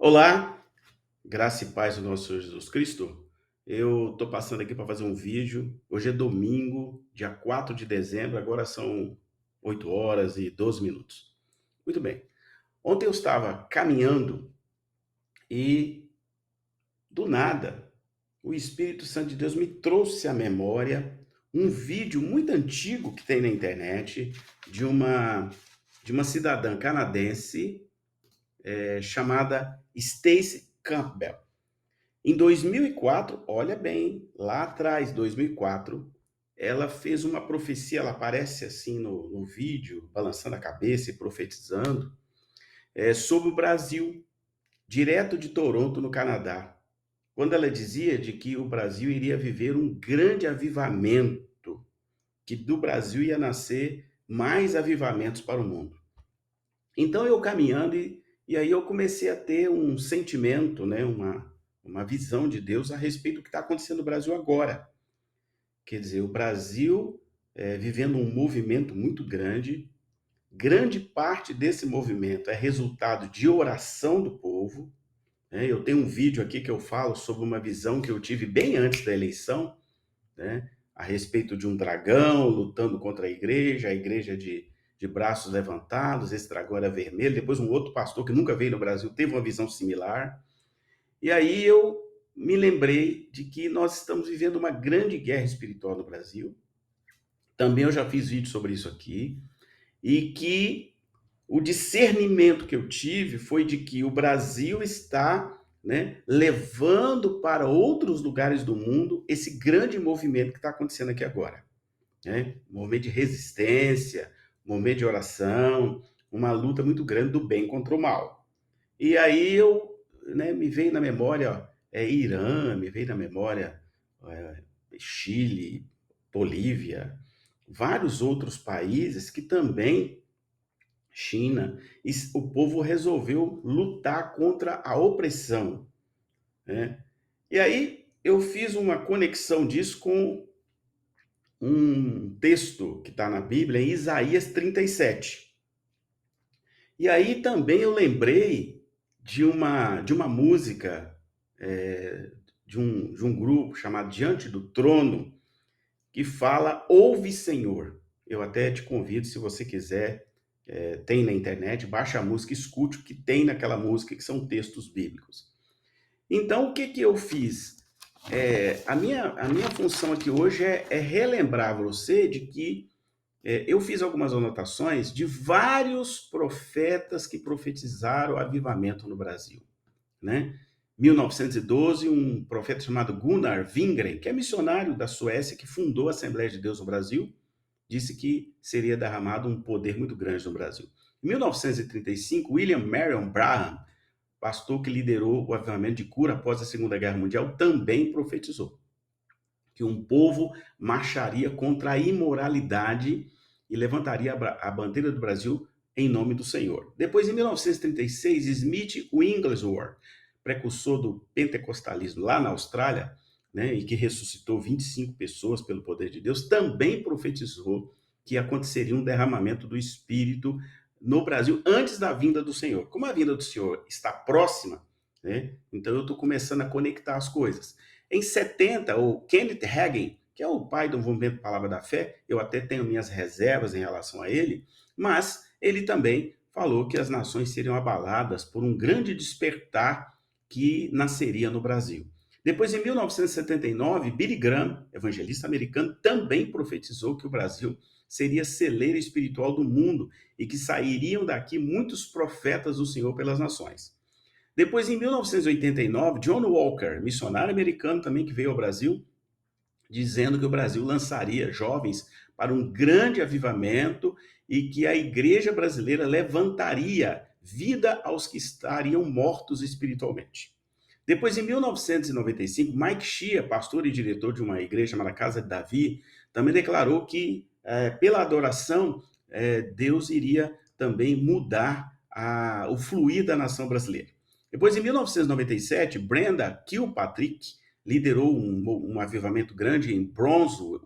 Olá, graça e paz do nosso Senhor Jesus Cristo. Eu estou passando aqui para fazer um vídeo. Hoje é domingo, dia 4 de dezembro, agora são 8 horas e 12 minutos. Muito bem. Ontem eu estava caminhando e, do nada, o Espírito Santo de Deus me trouxe à memória um vídeo muito antigo que tem na internet de uma, de uma cidadã canadense chamada Stacey Campbell. Em 2004, olha bem, lá atrás, 2004, ela fez uma profecia, ela aparece assim no vídeo, balançando a cabeça e profetizando, sobre o Brasil, direto de Toronto, no Canadá. Quando ela dizia de que o Brasil iria viver um grande avivamento, que do Brasil ia nascer mais avivamentos para o mundo. Então eu caminhando e aí eu comecei a ter um sentimento, né, uma visão de Deus a respeito do que está acontecendo no Brasil agora. Quer dizer, o Brasil vivendo um movimento muito grande, grande parte desse movimento é resultado de oração do povo, né? Eu tenho um vídeo aqui que eu falo sobre uma visão que eu tive bem antes da eleição, né? A respeito de um dragão lutando contra a igreja de braços levantados, esse dragão era vermelho. Depois, um outro pastor que nunca veio no Brasil teve uma visão similar. E aí eu me lembrei de que nós estamos vivendo uma grande guerra espiritual no Brasil. Também eu já fiz vídeo sobre isso aqui. E que o discernimento que eu tive foi de que o Brasil está, né, levando para outros lugares do mundo esse grande movimento que está acontecendo aqui agora, né? Um movimento de resistência, um movimento de oração, uma luta muito grande do bem contra o mal. E aí eu, né, me veio na memória, ó, Irã, me veio na memória Chile, Bolívia, vários outros países que também, China, e o povo resolveu lutar contra a opressão, né? E aí eu fiz uma conexão disso com um texto que está na Bíblia, em Isaías 37. E aí também eu lembrei de uma música, é, de um grupo chamado Diante do Trono, que fala Ouve Senhor. Eu até te convido, se você quiser, tem na internet, baixa a música, escute o que tem naquela música, que são textos bíblicos. Então, o que que eu fiz? A minha função aqui hoje é relembrar você de que eu fiz algumas anotações de vários profetas que profetizaram o avivamento no Brasil, né? 1912, um profeta chamado Gunnar Wingren, que é missionário da Suécia, que fundou a Assembleia de Deus no Brasil, disse que seria derramado um poder muito grande no Brasil. Em 1935, William Marion Branham, pastor que liderou o avivamento de cura após a Segunda Guerra Mundial, também profetizou que um povo marcharia contra a imoralidade e levantaria a bandeira do Brasil em nome do Senhor. Depois, em 1936, Smith Wigglesworth, precursor do pentecostalismo lá na Austrália, né, e que ressuscitou 25 pessoas pelo poder de Deus, também profetizou que aconteceria um derramamento do Espírito no Brasil antes da vinda do Senhor. Como a vinda do Senhor está próxima, né, então eu estou começando a conectar as coisas. Em 70, o Kenneth Hagin, que é o pai do movimento Palavra da Fé, eu até tenho minhas reservas em relação a ele, mas ele também falou que as nações seriam abaladas por um grande despertar que nasceria no Brasil. Depois, em 1979, Billy Graham, evangelista americano, também profetizou que o Brasil seria celeiro espiritual do mundo e que sairiam daqui muitos profetas do Senhor pelas nações. Depois, em 1989, John Walker, missionário americano também que veio ao Brasil, dizendo que o Brasil lançaria jovens para um grande avivamento e que a igreja brasileira levantaria vida aos que estariam mortos espiritualmente. Depois, em 1995, Mike Shea, pastor e diretor de uma igreja chamada Casa de Davi, também declarou que, pela adoração, Deus iria também mudar o fluir da nação brasileira. Depois, em 1997, Brenda Kilpatrick liderou um avivamento grande em Bronzo,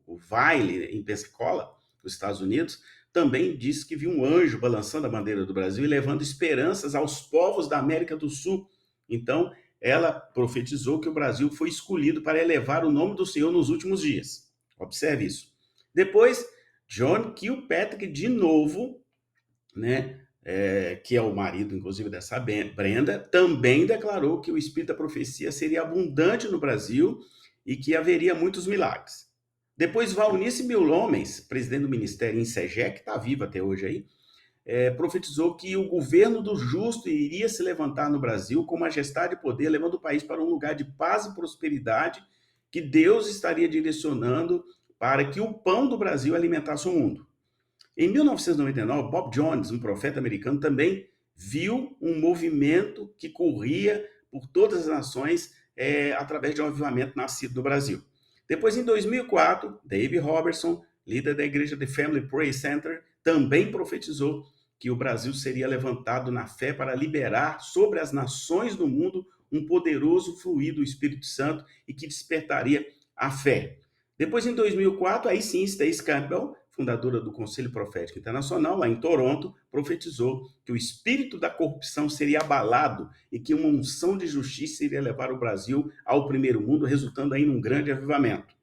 o Vile, em Pensacola, nos Estados Unidos, também disse que viu um anjo balançando a bandeira do Brasil e levando esperanças aos povos da América do Sul. Então, ela profetizou que o Brasil foi escolhido para elevar o nome do Senhor nos últimos dias. Observe isso. Depois, John Kilpatrick, de novo, né, que é o marido, inclusive, dessa Brenda, também declarou que o espírito da profecia seria abundante no Brasil e que haveria muitos milagres. Depois, Valnice Milhomens, presidente do Ministério INSEGE, que está vivo até hoje aí, profetizou que o governo do justo iria se levantar no Brasil com majestade e poder, levando o país para um lugar de paz e prosperidade, que Deus estaria direcionando para que o pão do Brasil alimentasse o mundo. Em 1999, Bob Jones, um profeta americano, também viu um movimento que corria por todas as nações através de um avivamento nascido no Brasil. Depois, em 2004, Dave Robertson, líder da igreja The Family Praise Center, também profetizou que o Brasil seria levantado na fé para liberar sobre as nações do mundo um poderoso fluir do Espírito Santo e que despertaria a fé. Depois, em 2004, aí sim, Stacy Campbell, fundadora do Conselho Profético Internacional, lá em Toronto, profetizou que o espírito da corrupção seria abalado e que uma unção de justiça iria levar o Brasil ao primeiro mundo, resultando aí num grande avivamento.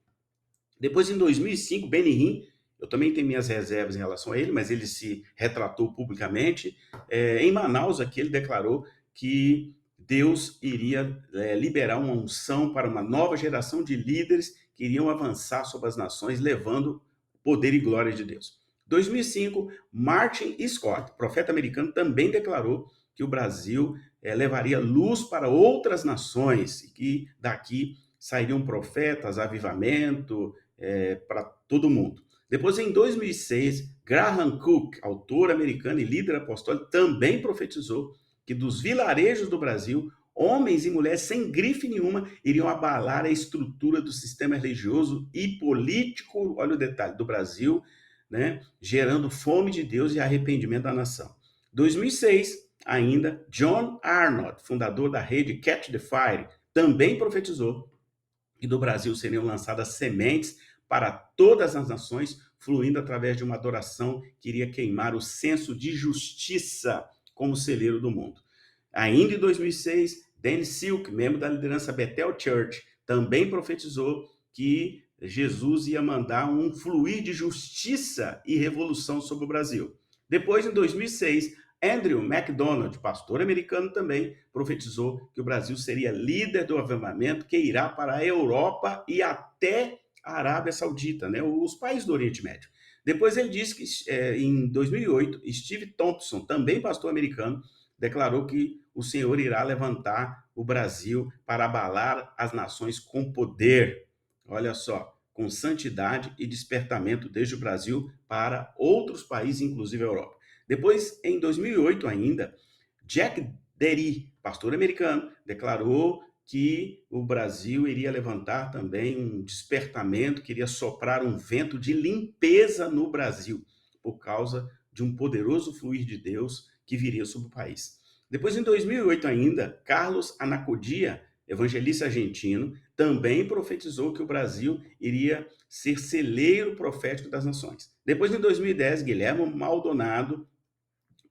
Depois, em 2005, Benny Hinn, eu também tenho minhas reservas em relação a ele, mas ele se retratou publicamente. Em Manaus, aqui, ele declarou que Deus iria liberar uma unção para uma nova geração de líderes que iriam avançar sobre as nações, levando poder e glória de Deus. 2005, Martin Scott, profeta americano, também declarou que o Brasil levaria luz para outras nações e que daqui sairiam profetas, avivamento para todo mundo. Depois, em 2006, Graham Cook, autor americano e líder apostólico, também profetizou que dos vilarejos do Brasil, homens e mulheres sem grife nenhuma iriam abalar a estrutura do sistema religioso e político, olha o detalhe, do Brasil, né, gerando fome de Deus e arrependimento da nação. 2006, ainda, John Arnott, fundador da rede Catch the Fire, também profetizou que do Brasil seriam lançadas sementes para todas as nações, fluindo através de uma adoração que iria queimar o senso de justiça como celeiro do mundo. Ainda em 2006, Danny Silk, membro da liderança Bethel Church, também profetizou que Jesus ia mandar um fluir de justiça e revolução sobre o Brasil. Depois, em 2006, Andrew MacDonald, pastor americano também, profetizou que o Brasil seria líder do avivamento que irá para a Europa e até a Arábia Saudita, né, os países do Oriente Médio. Depois ele disse que em 2008, Steve Thompson, também pastor americano, declarou que o Senhor irá levantar o Brasil para abalar as nações com poder. Olha só, com santidade e despertamento desde o Brasil para outros países, inclusive a Europa. Depois, em 2008 ainda, Jack Dery, pastor americano, declarou que o Brasil iria levantar também um despertamento, que iria soprar um vento de limpeza no Brasil, por causa de um poderoso fluir de Deus que viria sobre o país. Depois, em 2008 ainda, Carlos Anacodia, evangelista argentino, também profetizou que o Brasil iria ser celeiro profético das nações. Depois, em 2010, Guilherme Maldonado,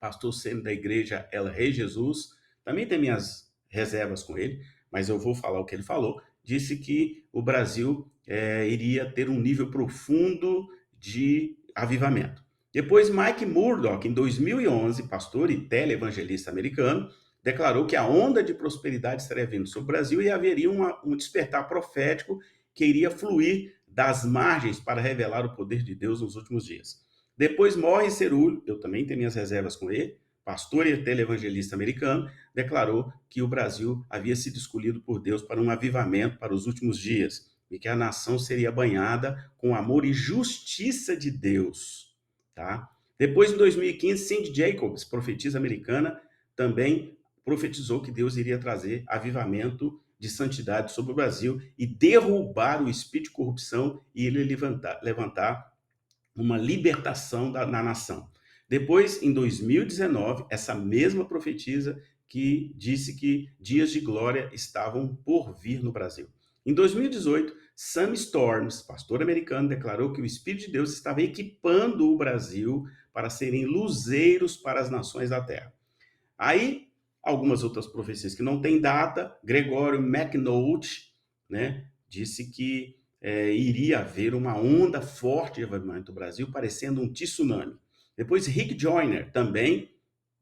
pastor sênior da igreja El Rei Jesus, também tem minhas reservas com ele, mas eu vou falar o que ele falou, disse que o Brasil iria ter um nível profundo de avivamento. Depois, Mike Murdock, em 2011, pastor e televangelista americano, declarou que a onda de prosperidade estaria vindo sobre o Brasil e haveria um despertar profético que iria fluir das margens para revelar o poder de Deus nos últimos dias. Depois, Morris Cerullo, eu também tenho minhas reservas com ele, pastor e televangelista americano, declarou que o Brasil havia sido escolhido por Deus para um avivamento para os últimos dias e que a nação seria banhada com amor e justiça de Deus. Tá? Depois, em 2015, Cindy Jacobs, profetisa americana, também profetizou que Deus iria trazer avivamento de santidade sobre o Brasil e derrubar o espírito de corrupção e ele levantar uma libertação na nação. Depois, em 2019, essa mesma profetisa que disse que dias de glória estavam por vir no Brasil. Em 2018, Sam Storms, pastor americano, declarou que o Espírito de Deus estava equipando o Brasil para serem luzeiros para as nações da terra. Aí, algumas outras profecias que não têm data, Gregório McNulty, né, disse que iria haver uma onda forte de avivamento no Brasil, parecendo um tsunami. Depois, Rick Joyner também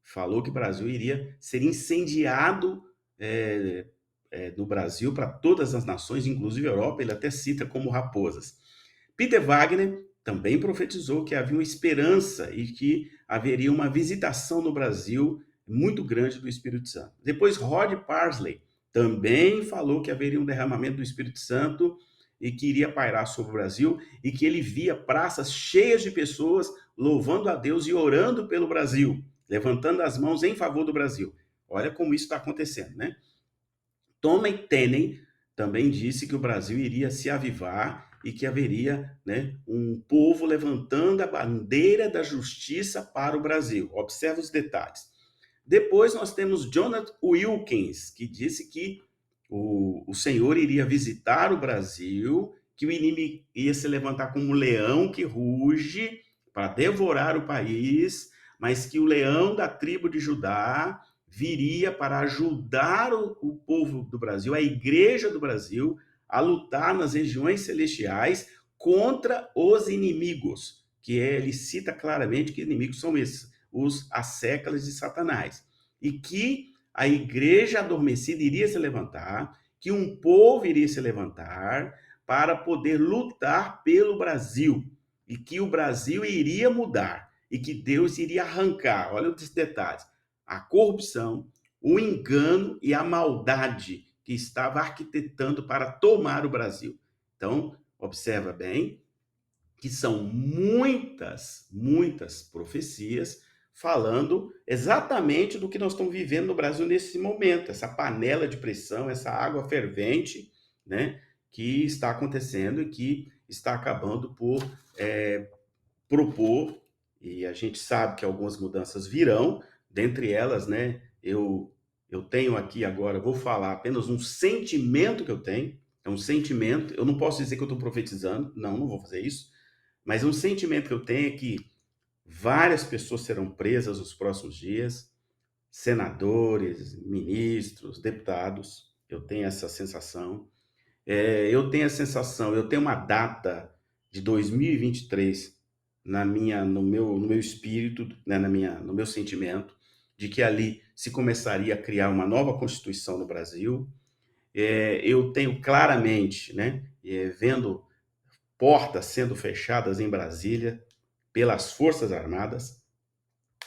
falou que o Brasil iria ser incendiado no Brasil para todas as nações, inclusive a Europa, ele até cita como raposas. Peter Wagner também profetizou que havia uma esperança e que haveria uma visitação no Brasil muito grande do Espírito Santo. Depois, Rod Parsley também falou que haveria um derramamento do Espírito Santo e que iria pairar sobre o Brasil e que ele via praças cheias de pessoas louvando a Deus e orando pelo Brasil, levantando as mãos em favor do Brasil. Olha como isso está acontecendo, né? Thomas Tenney também disse que o Brasil iria se avivar e que haveria, né, um povo levantando a bandeira da justiça para o Brasil. Observe os detalhes. Depois nós temos Jonathan Wilkins, que disse que o Senhor iria visitar o Brasil, que o inimigo ia se levantar como um leão que ruge para devorar o país, mas que o leão da tribo de Judá viria para ajudar o povo do Brasil, a igreja do Brasil, a lutar nas regiões celestiais contra os inimigos, que ele cita claramente que inimigos são esses, os assécalos de Satanás. E que a igreja adormecida iria se levantar, que um povo iria se levantar para poder lutar pelo Brasil, e que o Brasil iria mudar, e que Deus iria arrancar, olha os detalhes, a corrupção, o engano e a maldade que estava arquitetando para tomar o Brasil. Então, observa bem que são muitas profecias falando exatamente do que nós estamos vivendo no Brasil nesse momento, essa panela de pressão, essa água fervente, né, que está acontecendo e que está acabando por propor, e a gente sabe que algumas mudanças virão, dentre elas, né, eu tenho aqui agora, vou falar apenas um sentimento que eu tenho, é um sentimento, eu não posso dizer que eu estou profetizando, não vou fazer isso, mas um sentimento que eu tenho é que várias pessoas serão presas nos próximos dias, senadores, ministros, deputados, eu tenho essa sensação. Eu tenho a sensação, eu tenho uma data de 2023 no meu espírito, né, no meu sentimento, de que ali se começaria a criar uma nova Constituição no Brasil. Eu tenho claramente, né, vendo portas sendo fechadas em Brasília pelas Forças Armadas,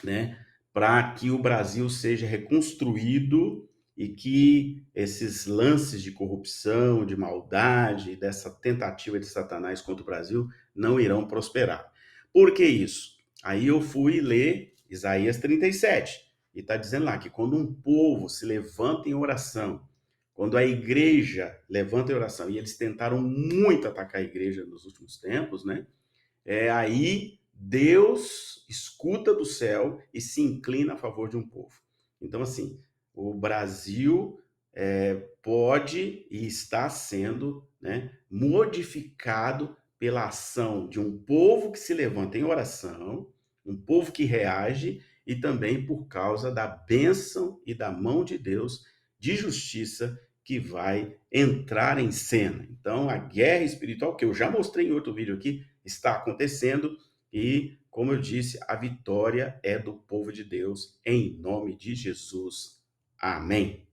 né, para que o Brasil seja reconstruído e que esses lances de corrupção, de maldade, dessa tentativa de Satanás contra o Brasil não irão prosperar. Por que isso? Aí eu fui ler Isaías 37 e está dizendo lá que quando um povo se levanta em oração, quando a igreja levanta em oração, e eles tentaram muito atacar a igreja nos últimos tempos, né? Aí Deus escuta do céu e se inclina a favor de um povo. Então, assim, o Brasil pode e está sendo, né, modificado pela ação de um povo que se levanta em oração, um povo que reage, e também por causa da bênção e da mão de Deus de justiça que vai entrar em cena. Então, a guerra espiritual, que eu já mostrei em outro vídeo aqui, está acontecendo e, como eu disse, a vitória é do povo de Deus, em nome de Jesus. Amém.